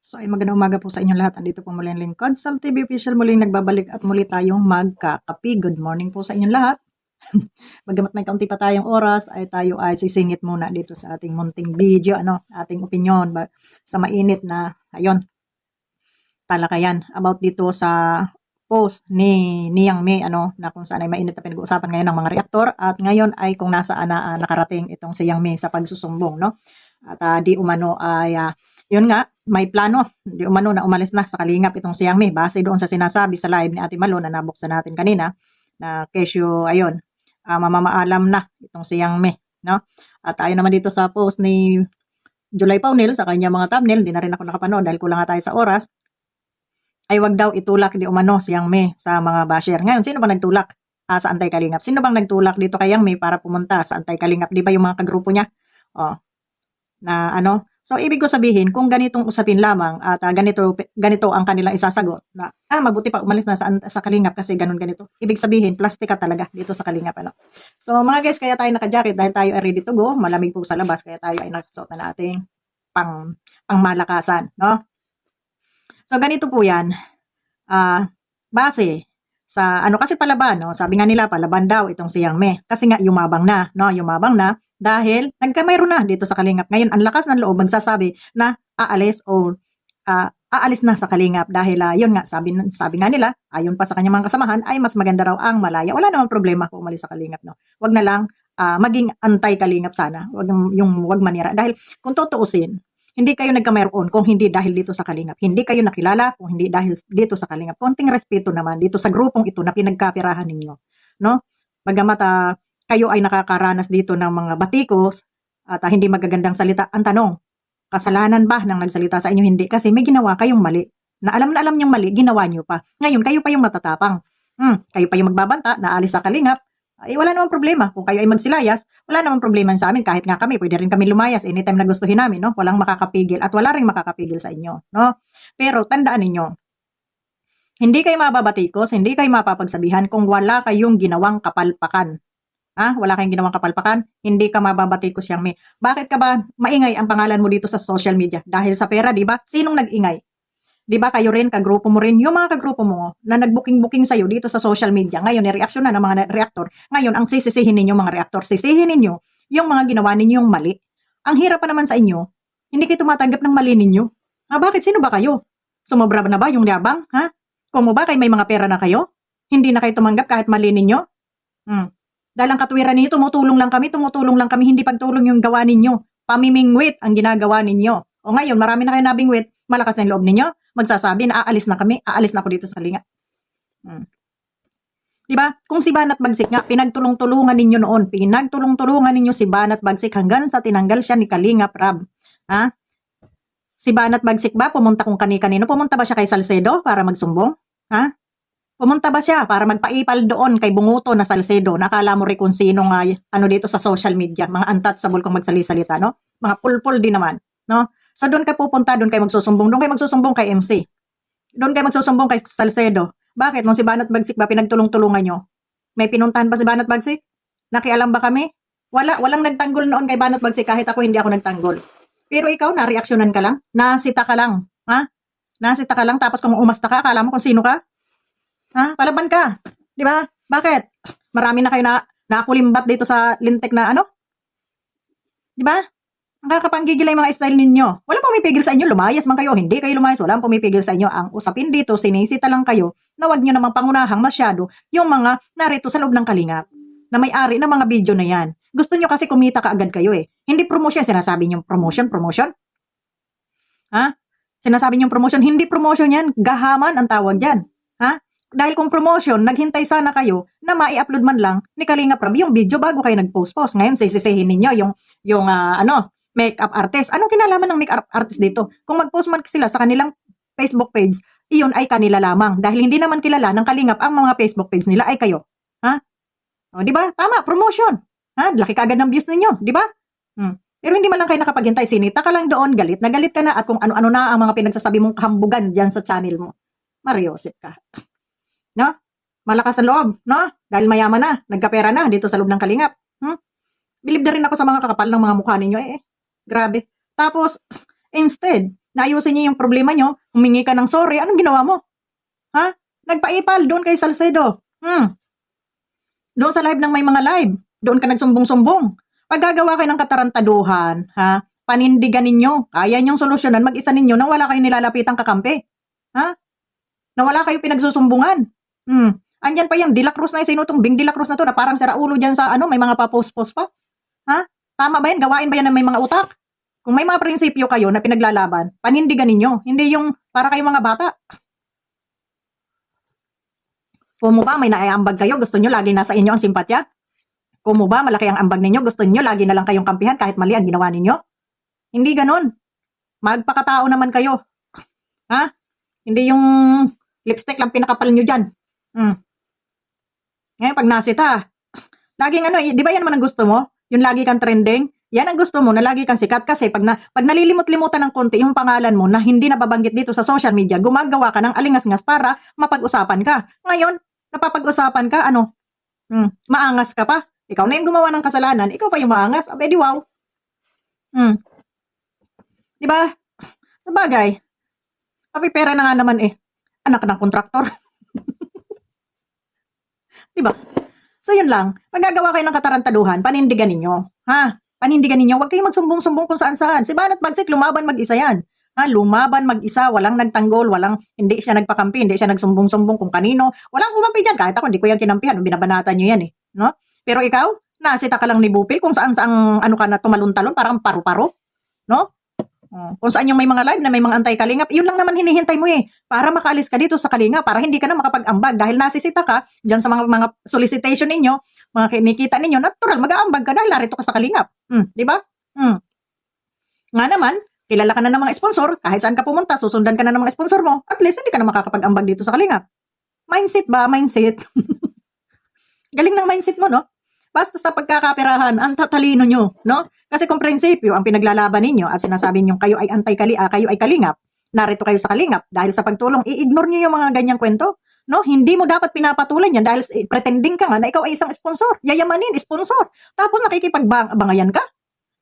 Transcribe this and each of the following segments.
So ay magandang umaga po sa inyong lahat. Andito po muli ang lingkod. Sal TV Official muling nagbabalik at muli tayong magkakapi. Good morning po sa inyong lahat. Bagamat may kaunti pa tayong oras, ay tayo ay sisingit muna dito sa ating munting video, ating opinion sa mainit na, talakayan about dito sa post ni Niyang May, na kung saan ay mainit na pinag-uusapan ngayon ng mga reaktor at ngayon ay kung nasaan na nakarating itong si Yang May sa pagsusumbong, no? At di umano ay yun nga, may plano, di umano na umalis na sa kalingap itong si Yang May base doon sa sinasabi sa live ni Ate Malo na nabuksan natin kanina na kesyo ayun, mamamaalam na itong si Yang May, no? At ayon naman dito sa post ni July Paunil sa kanya mga thumbnail, di na rin ako nakapanood dahil kulang nga tayo sa oras, ay wag daw itulak di umano si Yang May sa mga basher. Ngayon, sino ba nagtulak sa Antay Kalingap? Sino bang nagtulak dito kay Yang May para pumunta sa Antay Kalingap? Di ba yung mga kagrupo niya? Oh, na ano? So, ibig ko sabihin, kung ganitong usapin lamang at ganito ang kanilang isasagot na, mabuti pa umalis na sa Kalingap kasi ganito. Ibig sabihin, plastika talaga dito sa Kalingap, ano? So, mga guys, kaya tayo naka-jacket dahil tayo ay ready to go. Malamig po sa labas, kaya tayo ay nakasuot na nating pangmalakasan, no? So, ganito po yan. Base sa kasi palaban, no? Sabi nga nila palaban daw itong si Yang May kasi nga yumabang na, no? Yumabang na dahil nagkamayro na dito sa Kalingap. Ngayon ang lakas ng loob magsasabi na aalis o aalis na sa Kalingap dahil yun nga sabi nga nila ayon pa sa kanyang mga kasamahan ay mas maganda raw ang malaya. Wala namang problema kung umalis sa Kalingap, no? Wag na lang maging anti-Kalingap sana. Wag manira dahil kung tutuusin hindi kayo nagkamayroon kung hindi dahil dito sa Kalingap. Hindi kayo nakilala kung hindi dahil dito sa Kalingap. Konting respeto naman dito sa grupong ito na pinagkapirahan ninyo, no? Bagamat kayo ay nakakaranas dito ng mga batikos at hindi magagandang salita. Ang tanong, kasalanan ba ng nagsalita sa inyo? Hindi, kasi may ginawa kayong mali. Na alam niyong mali, ginawa niyo pa. Ngayon, kayo pa yung matatapang. Kayo pa yung magbabanta, naalis sa Kalingap. Wala namang problema. Kung kayo ay magsilayas, wala namang problema sa amin. Kahit nga kami, pwede rin kami lumayas anytime na gustuhin namin, no? Walang makakapigil at wala rin makakapigil sa inyo, no? Pero tandaan ninyo, hindi kayo mababatikos, hindi kayo mapapagsabihan kung wala kayong ginawang kapalpakan. Wala kayong ginawang kapalpakan, hindi ka mababatikos, Yang May. Bakit ka ba maingay ang pangalan mo dito sa social media? Dahil sa pera, di ba? Sinong nag-ingay? Di ba kayo rin, kagrupo mo rin, yung mga kagrupo mo na nag-booking-booking sa'yo dito sa social media, ngayon, reaksyon na ng mga reaktor. Ngayon, ang sisisihin ninyo mga reaktor, sisihin ninyo yung mga ginawa ninyong mali. Ang hirap pa naman sa inyo, hindi kayo tumatanggap ng mali ninyo. Bakit? Sino ba kayo? Sumobra na ba yung yabang? Kung mo ba kayo may mga pera na kayo? Hindi na kayo tumanggap kahit mali ninyo? Dahil ang katwiran ninyo, tumutulong lang kami, hindi pagtulong yung gawa ninyo. Pamimingwit ang ginagawa ninyo. O ngayon, marami na kayo nabingwit, malakas na yung loob ninyo, magsasabi na aalis na kami, aalis na ako dito sa Kalingap. Diba? Kung si Banat Bagsik nga, pinagtulong-tulungan ninyo noon, pinagtulong-tulungan ninyo si Banat Bagsik hanggang sa tinanggal siya ni Kalingap Rab. Si Banat Bagsik ba, pumunta kung kani-kanino, pumunta ba siya kay Salcedo para magsumbong? Pumunta ba siya para magpaipal doon kay Bunguto na Salcedo? Nakala mo rin kung sino nga dito sa social media, mga untouchable kung magsali-salita, no? Mga pulpul din naman, no? So doon kayo pupunta, doon kayo magsusumbong kay MC. Doon kayo magsusumbong kay Salcedo. Bakit? Nung si Banat Bagsik ba pinagtulong-tulungan nyo? May pinuntahan ba si Banat Bagsik? Nakialam ba kami? Walang nagtanggol noon kay Banat Bagsik, kahit ako hindi ako nagtanggol. Pero ikaw, na-reaksyonan ka lang? Nasita ka lang? Nasita ka lang, tapos kung umasta ka, akala mo kung sino ka? Palaban ka. Di ba? Bakit? Marami na kayo nakakulimbat dito sa lintik na Di ba? Nakakapanggigil yung mga style ninyo. Walang pumipigil sa inyo, lumayas man kayo, hindi kayo lumayas, walang pumipigil sa inyo. Ang usapin dito, sinisita lang kayo na wag nyo namang pangunahang masyado yung mga narito sa loob ng Kalingap na may-ari ng mga video na yan. Gusto nyo kasi kumita kaagad kayo eh. Hindi promotion, sinasabi nyo promotion? Sinasabi nyo promotion, hindi promotion yan, gahaman ang tawag yan. Dahil kung promotion, naghintay sana kayo na mai-upload man lang ni Kalingap Rab yung video bago kayo nag-post. Ngayon, sisisihin ninyo yung makeup artist. Anong kinalaman ng makeup artist dito? Kung mag-post man sila sa kanilang Facebook page, iyon ay kanila lamang. Dahil hindi naman kilala ng Kalingap ang mga Facebook page nila ay kayo. Di ba? Tama, promotion. Laki kaagad ng views ninyo, di ba? Pero hindi man lang kayo nakapaghintay, sinita ka lang doon, galit ka na at kung ano-ano na ang mga pinagsasabi mong kahambugan diyan sa channel mo. Mariosip ka. No? Malakas ang loob, no? Dahil mayaman na, nagkapera na dito sa loob ng Kalingap. Bilib na rin ako sa mga kakapal ng mga mukha ninyo. Grabe. Tapos, instead Naayusin niyo yung problema niyo, humingi ka ng sorry, anong ginawa mo? Ha? Nagpa-ipal doon kay Salcedo. Doon sa live ng may mga live, doon ka nagsumbong-sumbong. Pag gagawa kayo ng katarantaduhan, ha? Panindigan ninyo, kaya niyong solusyonan mag-isa ninyo nang wala kayong nilalapitang kakampi. Ha? Na wala kayong pinagsusumbungan. Andyan pa yung De La Cruz na yung sinutumbing De La Cruz na to na parang siraulo dyan sa ano, may mga papost-post pa. Ha? Tama ba yan? Gawain ba yan ng may mga utak? Kung may mga prinsipyo kayo na pinaglalaban, panindigan ninyo. Hindi yung para kayong mga bata. Kung mo ba may naiambag kayo, gusto nyo lagi nasa inyo ang simpatya? Kung mo ba malaki ang ambag ninyo, gusto nyo lagi na lang kayong kampihan kahit mali ang ginawa ninyo? Hindi ganon. Magpakatao naman kayo. Ha? Hindi yung lipstick lang pinakapal nyo dyan. Ngayon, pag nasita, laging ano, di ba yan naman ang gusto mo? Yung lagi kang trending? Yan ang gusto mo na lagi kang sikat kasi pag nalilimot-limutan ng konti yung pangalan mo na hindi nababanggit dito sa social media, gumagawa ka ng alingas-ngas para mapag-usapan ka. Ngayon, napapag-usapan ka, ano? Maangas ka pa. Ikaw na yung gumawa ng kasalanan, ikaw pa yung maangas. Abe, di wow. Di ba? Sabagay, pera na nga naman eh. Anak ng kontraktor. Di ba? So yun lang, magagawa kayo ng katarantaduhan, panindigan ninyo. Ha? Panindigan ninyo, huwag kayong magsumbong-sumbong kung saan-saan. Si Banat Bagsik, lumaban mag-isa yan. Ha? Lumaban mag-isa, walang nagtanggol, hindi siya nagpakampi, hindi siya nagsumbong-sumbong kung kanino. Walang kumampi dyan, kahit ako, hindi ko yan kinampihan, binabanatan nyo yan eh. No? Pero ikaw, nasita ka lang ni Bupil kung saan-saan ano ka na tumalon-talon, parang paru-paro. No? Kung saan yung may mga live na may mga anti-kalingap, yun lang naman hinihintay mo eh. Para makaalis ka dito sa kalingap, para hindi ka na makapag-ambag. Dahil nasisita ka, dyan sa mga solicitation ninyo, mga kinikita ninyo, natural, mag-aambag ka dahil narito ka sa kalingap. Di ba? Nga naman, kilala ka na ng mga sponsor, kahit saan ka pumunta, susundan ka na ng mga sponsor mo, at least hindi ka na makakapag-ambag dito sa kalingap. Mindset ba? Mindset. Galing ng mindset mo, no? Basta sa pagkakaperahan, ang tatalino nyo, no? Kasi kung prinsipyo ang pinaglalaban ninyo at sinasabi nyo kayo ay kayo ay kalingap, narito kayo sa kalingap, dahil sa pagtulong, i-ignore nyo yung mga ganyang kwento, no? Hindi mo dapat pinapatulan yan dahil pretending ka nga na ikaw ay isang sponsor, yayamanin, sponsor, tapos nakikipagbangayan ka.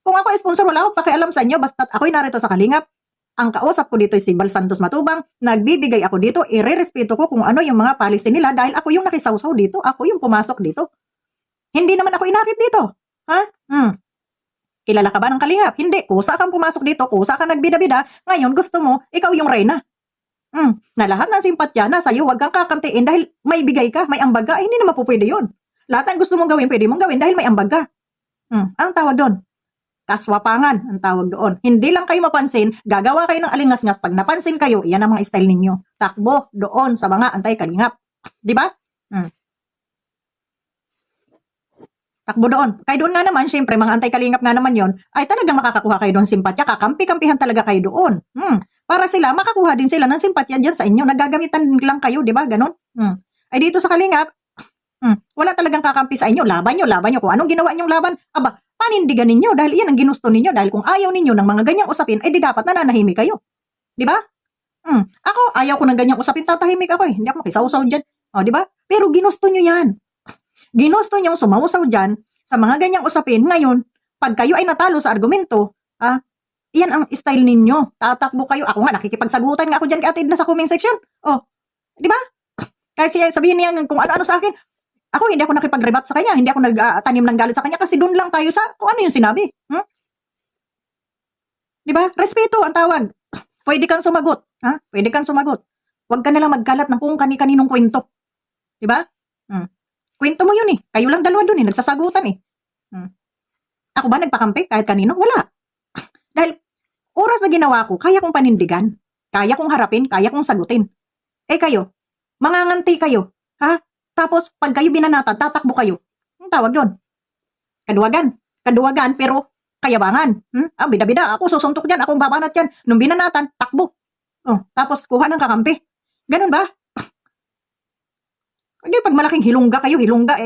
Kung ako ay sponsor, wala akong pakialam sa inyo, basta't ako'y narito sa kalingap. Ang kausap ko dito ay si Bal Santos Matubang, nagbibigay ako dito, irerespeto ko kung ano yung mga policy nila dahil ako yung nakisawsaw dito, ako yung pumasok dito. Hindi naman ako inakit dito. Ha? Kilala ka ba ng kalingap? Hindi. Kusa kang pumasok dito, kusa kang nagbida-bida. Ngayon, gusto mo, ikaw yung reyna. Na lahat ng simpatya na sa'yo, huwag kang kakantiin dahil may bigay ka, may ambag ka. Hindi naman po pwede yun. Lahat ng gusto mong gawin, pwede mong gawin dahil may ambag ka. Anong tawag doon? Kaswapangan ang tawag doon. Hindi lang kayo mapansin, gagawa kayo ng alingas-ngas. Pag napansin kayo, iyan ang mga style ninyo. Takbo doon sa mga anti-kalingap. Di ba? Takbo doon. Kaya doon nga naman, syempre, mga anti-kalingap nga naman yon, ay talagang makakakuha kayo doon simpatya. Kakampi-kampihan talaga kayo doon. Para sila, makakuha din sila ng simpatya dyan sa inyo. Nagagamitan lang kayo, di ba? Ganon. Ay dito sa kalingap, wala talagang kakampi sa inyo. Laban nyo. Kung anong ginawa nyong laban, aba, panindigan ninyo dahil iyan ang ginusto ninyo. Dahil kung ayaw ninyo ng mga ganyang usapin, di dapat nananahimik kayo. Di ba? Ako, ayaw ko ng ganyang usapin, tatahimik ako eh. Hindi ako makisawsaw dyan. O, di ba? Pero ginusto nyo yan. Ginusto nyong sumausaw dyan sa mga ganyang usapin. Ngayon, pag kayo ay natalo sa argumento, iyan ang style ninyo. Tatakbo kayo. Ako nga, nakikipagsagutan nga ako dyan kay Ate Edna sa comment section. Oh, di ba? Kahit siya sabihin niya kung ano-ano sa akin, ako hindi ako nakipag-rebat sa kanya. Hindi ako nagtanim ng galit sa kanya kasi doon lang tayo sa kung ano yung sinabi. Di ba? Respeto ang tawag. Pwede kang sumagot. Pwede kang sumagot. Huwag ka nalang magkalat ng kung kani-kaninong kwento. Di ba? Kwento mo yun eh. Kayo lang dalawa dun eh. Nagsasagutan eh. Ako ba nagpakampi kahit kanino? Wala. Dahil oras na ginawa ko, kaya kong panindigan. Kaya kong harapin, kaya kong sagutin. Eh kayo, manganganti kayo. Tapos pag kayo binanatan, tatakbo kayo. Ang tawag doon. Kaduwagan. Kaduwagan pero kayabangan. Bida-bida. Ako susuntok dyan. Akong babanat yan. Nung binanatan, takbo. Tapos kuha ng kakampi. Ganun ba? Hindi, pag malaking hilongga kayo,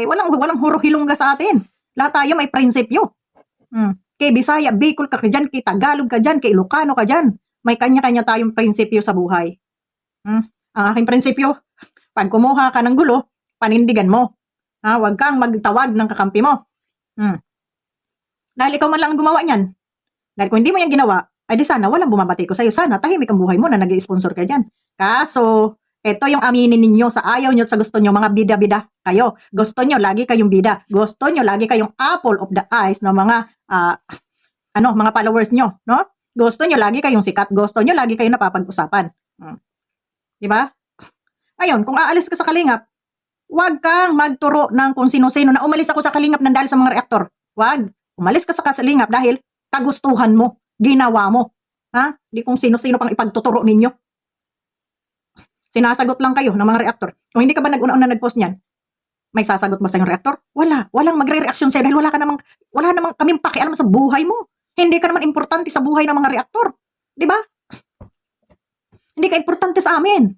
walang huro hilongga sa atin. Lahat tayo may prinsipyo. Kay Bisaya, Bicol ka dyan, kay Tagalog ka dyan, kay Ilocano ka dyan. May kanya-kanya tayong prinsipyo sa buhay. Ang aking prinsipyo, pag kumuha ka ng gulo, panindigan mo. Huwag kang magtawag ng kakampi mo. Dahil ikaw man lang ang gumawa niyan. Dahil kung hindi mo yan ginawa, Ay di sana walang bumabati ko sa'yo. Sana tahimik ang buhay mo na nag-i-sponsor ka diyan. Kaso, eto yung aminin ninyo sa ayaw nyo at sa gusto nyo, mga bida-bida kayo. Gusto nyo lagi kayong bida. Gusto nyo lagi kayong apple of the eyes ng mga mga followers nyo, no? Gusto nyo lagi kayong sikat. Gusto nyo lagi kayong napapag-usapan. Di ba? Ngayon, kung aalis ka sa Kalingap, huwag kang magturo ng kung sino-sino na umalis ako sa Kalingap nang dahil sa mga reaktor. Huwag. Umalis ka sa Kalingap dahil kagustuhan mo, ginawa mo. Ha? Di kung sino-sino pang ipagtuturo ninyo. Sinasagot lang kayo ng mga reaktor. Kung hindi ka ba nag-una-una nag-post niyan, may sasagot ba sa yung reaktor? Wala. Walang magre-reaksyon sa'yo dahil wala namang kaming pakialam sa buhay mo. Hindi ka naman importante sa buhay ng mga reaktor. Di ba? Hindi ka importante sa amin.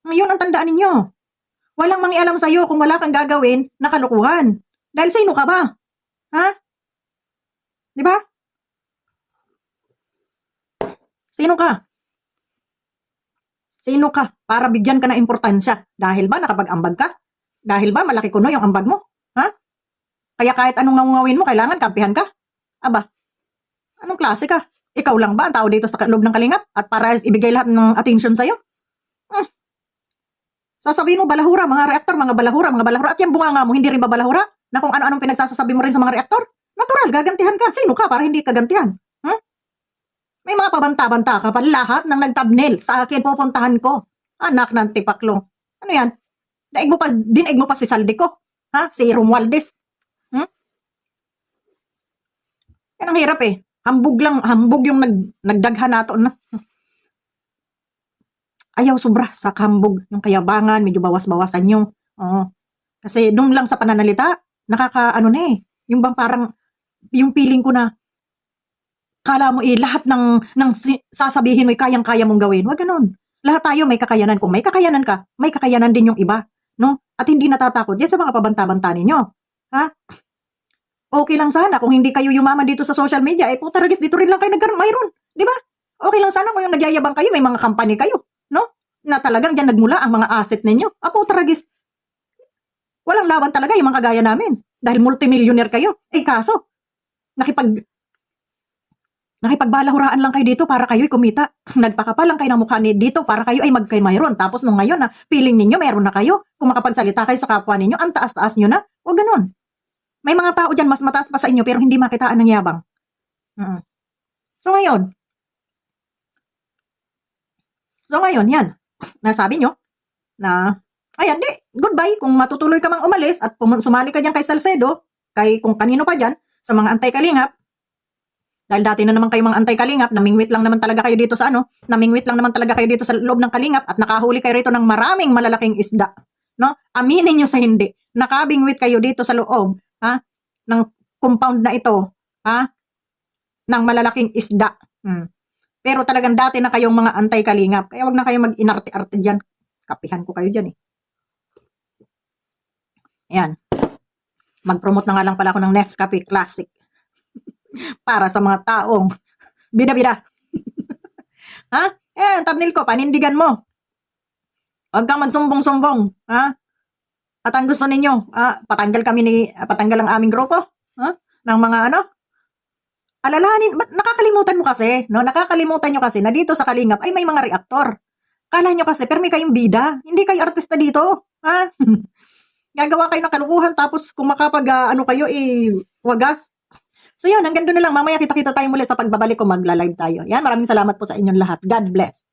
Ngayon ang tandaan ninyo. Walang mangialam sa'yo kung wala kang gagawin na kalukuhan. Dahil sino ka ba? Ha? Di ba? Sino ka? Sino ka para bigyan ka ng importansya? Dahil ba nakapag-ambag ka? Dahil ba malaki kuno yung ambag mo? Ha? Kaya kahit anong ngawngawin mo, kailangan kampihan ka? Aba, anong klase ka? Ikaw lang ba ang tao dito sa loob ng Kalingap at para ibigay lahat ng attention sa'yo? Sasabihin mo balahura, mga reaktor, mga balahura. At yung bunganga mo, hindi rin ba balahura? Na kung ano-anong pinagsasasabi mo rin sa mga reaktor? Natural, gagantihan ka. Sino ka para hindi ka gantihan? May mga pabanta-banta ka pa. Lahat ng nag-thumbnail sa akin pupuntahan ko. Anak ng tipaklong. Ano yan? Dinaig mo pa si Saldico. Ha? Si Romualdez. Yan ang hirap eh. Hambog yung nagdaghan nato na. Ayaw sobra sa kambog. Yung kayabangan, medyo bawas-bawasan yung. Kasi doon lang sa pananalita, yung bang parang, yung feeling ko na, kala mo lahat ng sasabihin mo kayang-kaya mong gawin. Wag ganun. Lahat tayo may kakayanan. Kung may kakayanan ka, may kakayanan din yung iba. No? At hindi natatakot yan sa mga pabanta-banta ninyo. Ha? Okay lang sana kung hindi kayo yumaman dito sa social media. Puta ragis, dito rin lang kayo mayroon. Di ba? Okay lang sana kung yung nagyayabang kayo, may mga company kayo. No? Na talagang dyan nagmula ang mga asset ninyo. Puta ragis. Walang laban talaga yung mga kagaya namin. Dahil multimillionaire kayo. Kaso, nakipagbalahuraan lang kayo dito para kayo'y kumita. Nagpakapal lang kayo ng mukha dito para kayo ay magkay-mayroon. Tapos nung ngayon na feeling ninyo meron na kayo, kung makapagsalita kayo sa kapwa ninyo, ang taas-taas nyo na. Huwag ganun. May mga tao dyan mas mataas pa sa inyo pero hindi makitaan ng yabang. So ngayon, yan. Nasabi nyo na, ayan, goodbye. Kung matutuloy ka mang umalis at sumali ka dyan kay Salcedo, kung kanino pa dyan, sa mga anti-Kalingap, dahil dati na naman kayo mga anti-Kalingap, namingwit lang naman talaga kayo dito sa loob ng Kalingap at nakahuli kayo rito ng maraming malalaking isda. No? Aminin nyo sa hindi. Nakabingwit kayo dito sa loob ng compound na ito ng malalaking isda. Pero talagang dati na kayong mga anti-Kalingap. Kaya wag na kayo mag-inarte-arte dyan. Kapihan ko kayo dyan eh. Ayan. Mag-promote na nga lang pala ako ng Nescafe Classic. Para sa mga taong bida-bida. Thumbnail ko, panindigan mo. Huwag kang magsumbong-sumbong. At ang gusto ninyo, patanggal ang aming grupo? Ng mga alalahanin, ba't nakakalimutan mo kasi, no? Nakakalimutan nyo kasi na dito sa Kalingap ay may mga reaktor. Kala nyo kasi, pero may kayong bida. Hindi kayo artista dito. Gagawa kayo ng kalukuhan tapos kung kayo, wagas. So yun, hanggang doon na lang. Mamaya kita-kita tayo muli sa pagbabalik ko, magla-live tayo. Yan, maraming salamat po sa inyong lahat. God bless.